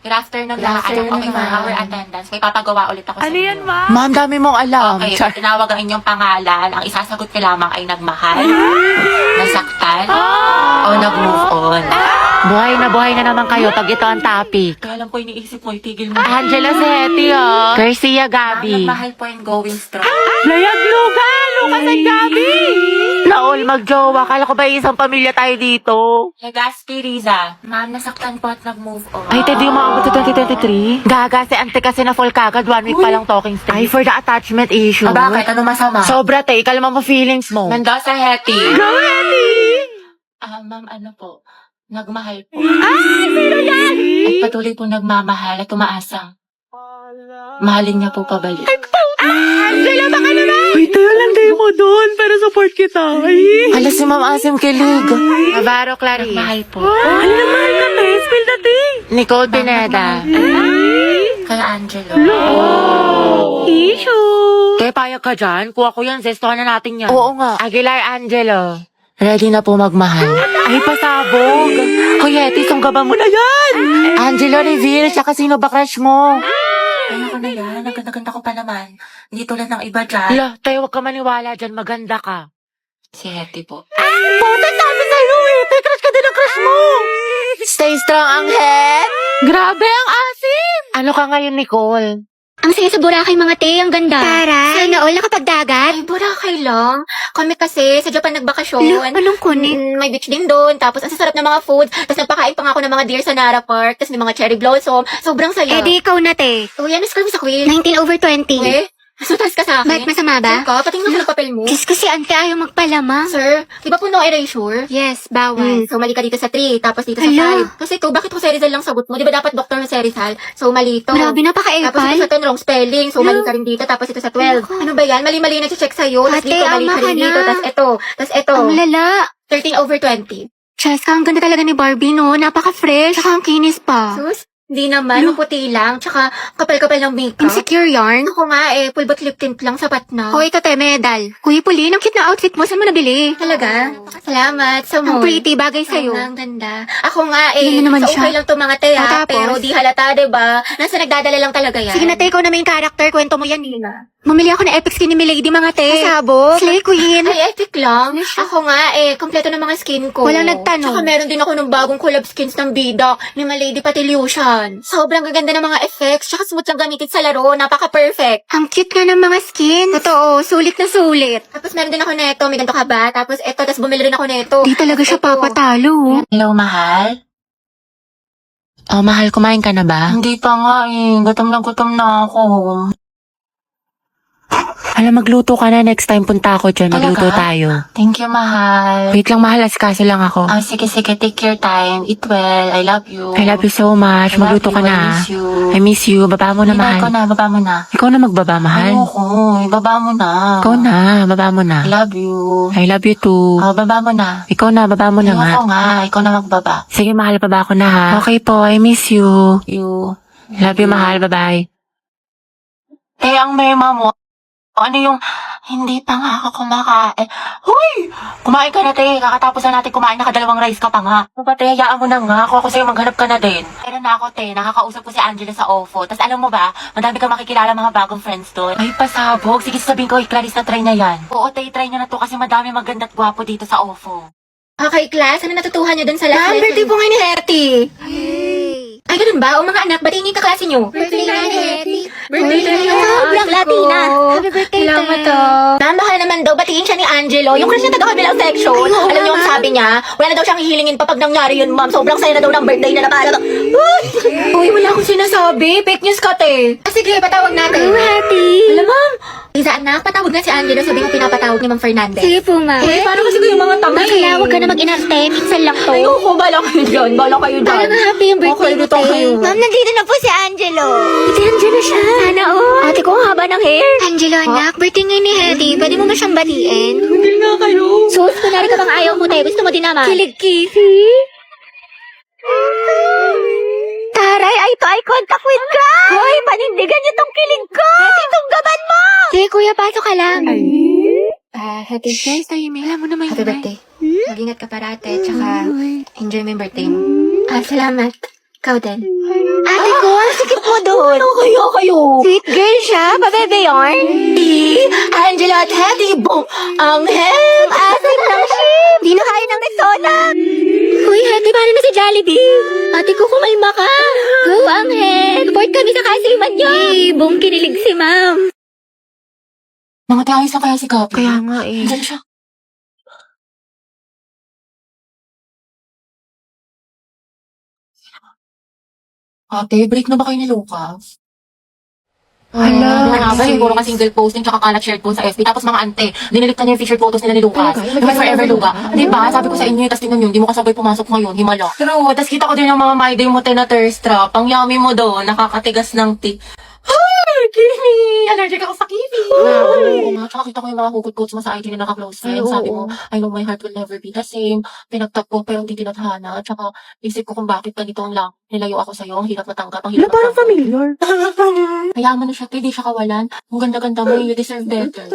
Good afternoon lahat. Okay, for our attendance, may papagawa ulit ako sa Ano yan, inyo. ma'am? Ma'am, dami mong alam. Okay, Char. tinawag ang inyong pangalan. Ang isasagot ko lamang ay nagmahal, nasaktan, o nag-move on. Buhay na naman kayo pag ito ang topic. Kaya lang po iniisip mo, itigil mo. Angela Seti, oh. Garcia Gabi. Nagmahal po and going strong. Layag Lugan! Lucas at Gabi! Naol, magjowa. Kala ko ba isang pamilya tayo dito? Legaspi Riza, ma'am, nasaktan po at nag-move on. Ay, Teddy, umabot sa 2023? Gaga, si ante kasi na full kagad. 1 week pa lang talking stage. Ay, for the attachment issue. Ah, bakit? Ano masama? Sobra, te. Kalma mo feelings mo. Mendoza Hetty. Go, Hetty! Ma'am, ano po? Nagmahal po. Sino yan? At patuloy po nagmamahal at umaasang. Mahalin niya po pabalik. Angela, baka naman! Uy, tayo lang tayo mo doon para support kita. Ay! Hala, si Ma'am Asim kilig. Navarro Clarice. Nagmahal po. Hala, mahal ka, te. Spill the tea. Nicole Pineda. Kaya Angelo. Issue. Te, payag ka dyan? Kuha ko yan. Zestohan na natin yan. Oo nga. Aguilar Angelo. Ready na po magmahal. Ay, pasabog. Hoy, Hetty, sunggaban mo na yan. Angelo, reveal. Siya sino ba crush mo? Ano ko na yan? Naganda-ganda ko pa naman. Hindi tulad ng iba dyan. Hala, tayo huwag ka maniwala dyan. Maganda ka. Si Hetty po. Puta, sabi sa'yo eh. Tay, crush ka din ang crush mo. Stay strong ang head. Grabe ang asim. Ano ka ngayon, Nicole? Ang saya sa Boracay mga te, ang ganda. Taray. Sana all nakapagdagat. Ay, Boracay lang. Kami kasi sa Japan nagbakasyon. Anong kunin? May beach din doon. Tapos ang sasarap ng mga food. Tapos nagpakain pa nga ako ng mga deer sa Nara Park. Tapos may mga cherry blossom. Sobrang saya. Eh di ikaw na te. Oh, yan. Miss ko sa quiz. 19/20. Eh, nasutas ka sa akin. Ba't masama ba? Sir ka, patingin mo ng papel mo. Diyos ko si ante ayaw magpalama. Sir, di ba po no erasure? Yes, bawal. So, mali ka dito sa 3, tapos dito sa Hala. 5. Kasi ito, bakit Jose Rizal lang sagot mo? Di ba dapat Dr. Jose Rizal? So, mali ito. Grabe, Tapos napaka-epal. ito sa 10, wrong spelling. So, mali ka rin dito. Tapos ito sa 12. Ano ba yan? Mali-mali na check sa'yo. Tapos Ate, dito, mali ama ka rin ka na. dito. Tapos ito. Tapos ito. Ang lala. 13/20. Cheska, ang ganda talaga ni Barbie, no? Napaka-fresh. Tsaka ang kinis pa. Sus, hindi naman. Maputi lang. Tsaka, kapal-kapal ng makeup. Insecure yarn. Ako nga full butt lip tint lang. Sapat na. O, ito te, medal. Kuya Pauline, ang cute na outfit mo. Saan mo nabili? Talaga? Salamat sa Ang mall. pretty, bagay sa'yo. Ang ganda. Ako nga Yan na naman so siya. okay lang to mga te O, tapos? pero di halata, diba? Nasa nagdadala lang talaga yan. Sige na te, ikaw na main character. Kwento mo yan, Nina. Mamili ako ng epic skin ni Milady, mga te. Pasabog? Slay Queen. Ay, epic lang. Ako nga kompleto ng mga skin ko. Walang nagtanong. Tsaka meron din ako ng bagong collab skins ng bida ni Malady Patilution. Sobrang gaganda ng mga effects, tsaka smooth lang gamitin sa laro. Napaka-perfect. Ang cute nga ng mga skin. Totoo, sulit na sulit. Tapos meron din ako neto, may ganito ka ba? Tapos eto, tapos bumili rin ako neto. Di talaga siya Ito. papatalo. Hello, mahal? Oh, mahal, kumain ka na ba? Hindi pa nga eh. Gutom na ako. Alam, magluto ka na. Next time punta ako dyan. Talaga? Magluto tayo. Thank you, mahal. Wait lang, mahal. Askaso lang ako. Sige. Take your time. Eat well. I love you. I love you so much. I love Magluto ka you. na. I miss you. I miss you. Baba mo na, mahal. Ikaw na, baba mo na. Ikaw na magbaba, mahal. Ayoko. Baba mo na. Ikaw na. Baba mo na. I love you. I love you too. Baba mo na. Ikaw na. Baba mo na nga. Ayoko nga. Ikaw na magbaba. Sige, mahal. Baba ko na, ha? Okay po. I miss you. You. I love you, mahal. Bye-bye. Ang mema mo. Ano yung, hindi pa nga ako kumakain. Huy! Kumain ka na, te. Kakatapos na natin kumain, nakadalawang rice ka pa nga. Ano ba, te? Hayaan mo na nga. Ako sa'yo, maghanap ka na din. Pero na ako, te. Nakakausap ko si Angela sa OFO. Tapos alam mo ba, madami kang makikilala mga bagong friends doon. Ay, pasabog. Sige, sabihin ko, Clarice, na try na yan. Oo, te, try nyo na to kasi madami maganda at gwapo dito sa OFO. Okay, class, ano natutuhan niyo dun sa last Ma'am, birthday po ngayon ni Hetty. Ay, ganun ba? O mga anak, ba't hindi ka klase niyo? Birthday na ni Hetty. Birthday na niya. Sobrang Latina. Happy birthday, Salamat te. Ma'am, baka naman daw, batiin siya ni Angelo. Yung crush niya taga-kabilang section. Ay, oo Alam niyo nga, ang sabi niya? Wala na daw siyang hihilingin pa pag nangyari yun, ma'am. Sobrang saya na daw ng birthday na napala. Uy, wala akong sinasabi. Fake news ka, te. Sige, patawag natin. Hetty. Alam, ma'am. Isa, anak, patawag na si Angelo. Sabi ko pinapatawag ni Ma'am Fernandez. Sige po, ma'am. Paano kasi kayo mga tanga Kaya huwag ka na mag-inarte. Minsan lang to. Ayoko, bala kayo dyan. Bala kayo dyan. Parang happy yung birthday Okay, mo, dito te. kayo. Ma'am, nandito na po si Angelo. Si Angelo siya. Sana all. Ate ko, ang haba ng hair. Angelo, anak, birthday ngayon ni Hetty. Pwede mo ba siyang batiin? Hindi nga kayo. Sus, kunwari ka bang ayaw mo, te? Gusto mo din naman. Kilig, Kisi. Taray, eye to eye contact with crush! Hoy, panindigan niyo tong kilig ko! Itong gaban mo! Sige, kuya, pasok ka lang. Happy Guys, tayo, may alam mo naman Happy yun, eh. birthday. Mag-ingat ka parate, tsaka enjoy mo yung birthday mo. Salamat. Ikaw din. Ate ko, mo doon? Ano kaya kayo? Sweet girl siya, pabebe yarn. Angela at Hetty, boom! Ang hem! Asim ng ship. Di na kaya ng Rexona. Uy, Hetty, paano na si Jollibee? Ate ko, kumalma ka. Go, Angel. Report kami sa kasiman niyo. Boom, kinilig si ma'am. Mga tayos na kaya si Kapi. Kaya nga eh. Diyan siya. Ate, break na ba kayo ni Lucas? Hala. Ano ba, siguro ka single posting tsaka kalat shared post sa FB. Tapos mga ante, dinilit na niya yung featured photos nila ni Lucas. Yung may forever Luca. Di ba? Sabi ko sa inyo, tapos tingnan nyo, hindi mo kasabay pumasok ngayon, himala. True, tapos kita ko din yung mga my day mo na thirst trap. Ang yummy mo doon, nakakatigas ng tea. Ay, Kimi! Allergic ako sa Kimi! Oo nga, tsaka kita ko yung mga hugot quotes mo sa IG na naka-close friends. Sabi mo, I know my heart will never be the same. Pinagtap ko pero hindi tinadhana. Tsaka isip ko kung bakit ganito ang lang. Nilayo ako sa'yo, ang hirap matanggap, ang hirap matanggap. familiar. Mayaman na siya, di siya kawalan. Ang ganda-ganda mo, you deserve better.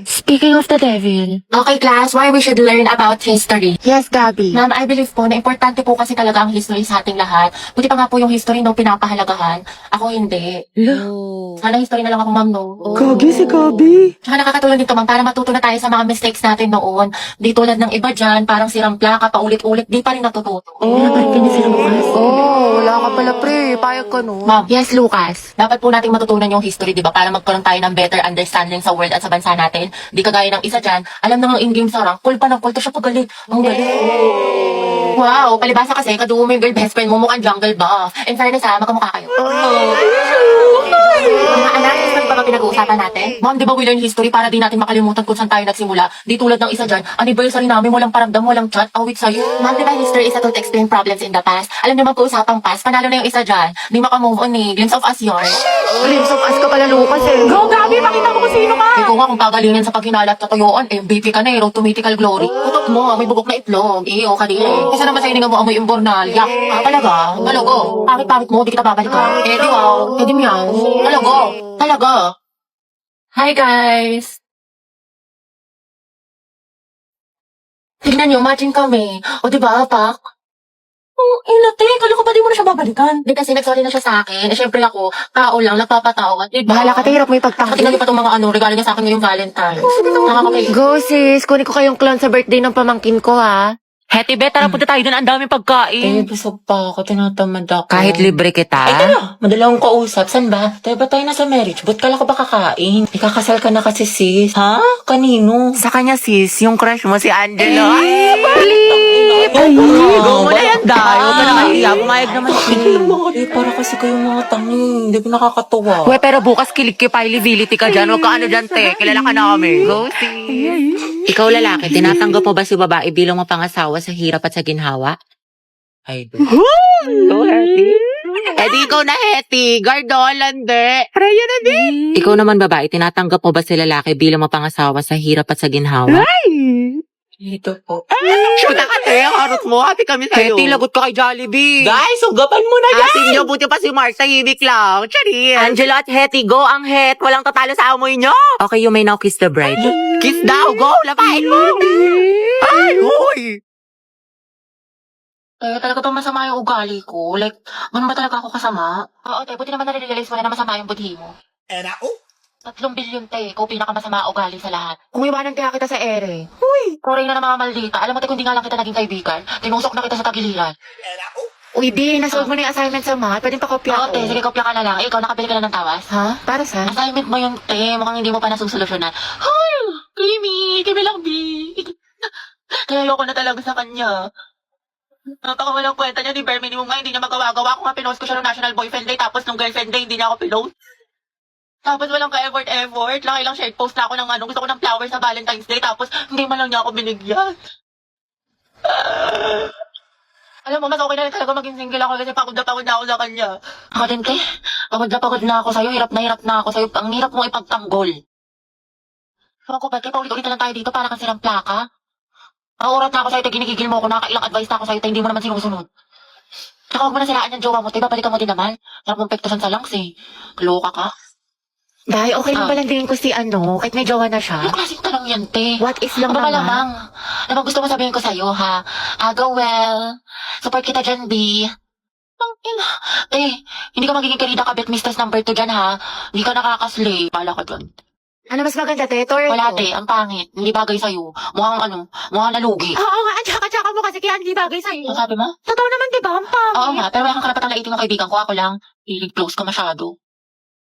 Speaking of the devil. Okay, class, why we should learn about history. Yes, Gabi. Ma'am, I believe po na importante po kasi talaga ang history sa ating lahat. Buti pa nga po yung history nung pinapahalagahan. Ako hindi. Sana history na lang ako, ma'am, no? Gagi si Gabi. Tsaka nakakatulong dito, ma'am, para matuto na tayo sa mga mistakes natin noon. Di tulad ng iba dyan, parang sirang plaka, paulit-ulit, di pa rin natututo. Wala ka pala, pre. Payag ka no. Ma'am, Yes, Lucas. dapat po nating matutunan yung history, di ba? Para magkaroon tayo ng better understanding sa world at sa bansa natin. Di kagaya ng isa dyan, alam na nga in-game sa rank, cool pa ng cool, to siya pagaling. Ang galing. Wow, palibasa kasi, kadugo mo yung girl best friend mo, mukhang jungle buff. In fairness ha, magkamukha kayo. Mga anak, history pa ba pinag-uusapan natin? Ma'am, di ba we learn history para di natin makalimutan kung saan tayo nagsimula? Di tulad ng isa dyan, anniversary namin, walang paramdam, walang chat, awit sa'yo. Ma'am, di ba history is a tool to explain problems in the past? Alam niyo mag-uusapang past, panalo na yung isa dyan. Di makamove on eh, glimpse of us yun. Glimpse of us ka pala, Lucas eh. Go, Gabi! Pakita mo kung sino ka! Ikaw nga kung pagalingin sa paghinalat sa tuyuan, MVP ka na eh, road to mythical glory. Kutot mo, may bubok na itlog. Iyo, kanina. Isa naman sa hininga mo amoy imbornal. Yak. Ah, talaga? Talago. Pangit-pangit mo, di kita babalikan. Eh, di wow. Eh, di meow. Talago. Talaga. Hi, guys. Tignan nyo, matching kami. O, di ba, Pak? Inate, kala ko ba di mo na siya babalikan? Di kasi nagsorry na siya sa akin. Eh, syempre ako, tao lang, nagpapatawa. Diba? Bahala ka, hirap mo ipagtanggol. Tingnan niyo pa itong mga regalo niya sa akin ngayong Valentine. Nakakapay. Go, sis. Kunin ko kayong clown sa birthday ng pamangkin ko, ha? Hetty, bet, tara punta tayo dun. Ang daming pagkain. Busog pa ako, tinatamad ako. Kahit libre kita. Ay, tara, madala akong kausap. San ba? Tayo ba tayo nasa marriage? Ba't kala ko ba kakain? Ikakasal ka na kasi, sis. Ha? Kanino? Sa kanya, sis, yung crush mo si Angelo. Ay, Go mo na yan, dahil. Huwag ka na mahiya. Pumayag naman siya. Para kasi kayong mga tangi. Hindi ko nakakatuwa. Uwe, pero bukas kilig-kipability ka dyan. Huwag ka ano dyan, te. Kilala ka namin. Go, sis. Ikaw lalaki, tinatanggap mo ba si babae bilang mapangasawa sa hirap at sa ginhawa? Ay, Go, Hetty. Hetty, ikaw na, Hetty. Gardolan, de. Raya na, de. Ikaw naman, babae, tinatanggap mo ba si lalaki bilang mapangasawa sa hirap at sa ginhawa? dito po. Shoot ka, te. Harot mo. Happy kami sa'yo. Hetty, lagot ka kay Jollibee. Guys, sugapan mo na yan! Asin niyo, buti pa si Mark, tahimik lang. Charis. Angelo at Hetty, go ang het. Walang tatalo sa amoy niyo. Okay, you may now kiss the bride. Kiss daw, go. Lapain mo. Ay, huy. Talaga bang masama yung ugali ko? Like, ganun ba talaga ako kasama? Oo, te, buti naman nare-realize mo na masama yung budhi mo. 3 bilyon, te. Ikaw pinakamasama ugali sa lahat. Kung iwanan kaya kita sa ere. Koray na mga maldita. Alam mo, te, kung di nga lang kita naging kaibigan, tinusok na kita sa tagiliran. Uy, di, nasolve mo na yung assignment sa math. Pwedeng pakopya Oo, ko. te, sige, kopya ka na lang. Ikaw, nakabili ka na ng tawas? Ha? Para sa? Assignment mo yung te. Mukhang hindi mo pa nasusolusyonan. Hoy! Kimi lang, B. Kaya ayoko na talaga sa kanya. Napakawalang kwenta niya ni Bare Minimum nga, hindi niya magawa-gawa. Ako nga pinost ko siya nung National Boyfriend Day, tapos nung Girlfriend Day, hindi niya ako pinost. Tapos walang ka-effort. Lang shared post na ako ng gusto ko ng flowers sa Valentine's Day, tapos hindi man lang niya ako binigyan. Alam mo, mas okay na rin talaga maging single ako kasi pagod na ako sa kanya. Ako din, te. Pagod na ako sa'yo. Hirap na ako sa'yo. Ang hirap mo ipagtanggol. Ewan ko ba, te, paulit-ulit na lang tayo dito para kang sirang plaka. Nauurat na ako sa'yo, te. Ginigigil mo ako. Nakailang advice na ako sa'yo, te. Hindi mo naman sinusunod. Tsaka huwag mo na siraan yung jowa mo, te. Babalikan mo din naman. Sarap mong pektusan sa lungs, eh. Kaloka ka. Dahil okay lang balandingin ko si kahit may jowa na siya. Yung klaseng tanong yan, te. What if lang Ano ba naman? lamang? Ano bang gusto mo sabihin ko sa'yo, ha? Go well. Support kita dyan, B. Hindi ka magiging karida kabit mistress number 2 dyan, ha? Hindi ka nakakaslay. Bala ka dyan. Ano mas maganda, te? Torto? Wala, te. Ang pangit. Hindi bagay sa'yo. Mukhang nalugi. Oo nga, tsaka mo kasi kaya hindi bagay sa'yo. Ano sabi mo? Totoo naman, di ba? Ang pangit. Oo nga, pero wala kang karapatang laitin ng kaibigan ko. Ako lang. Close ka masyado.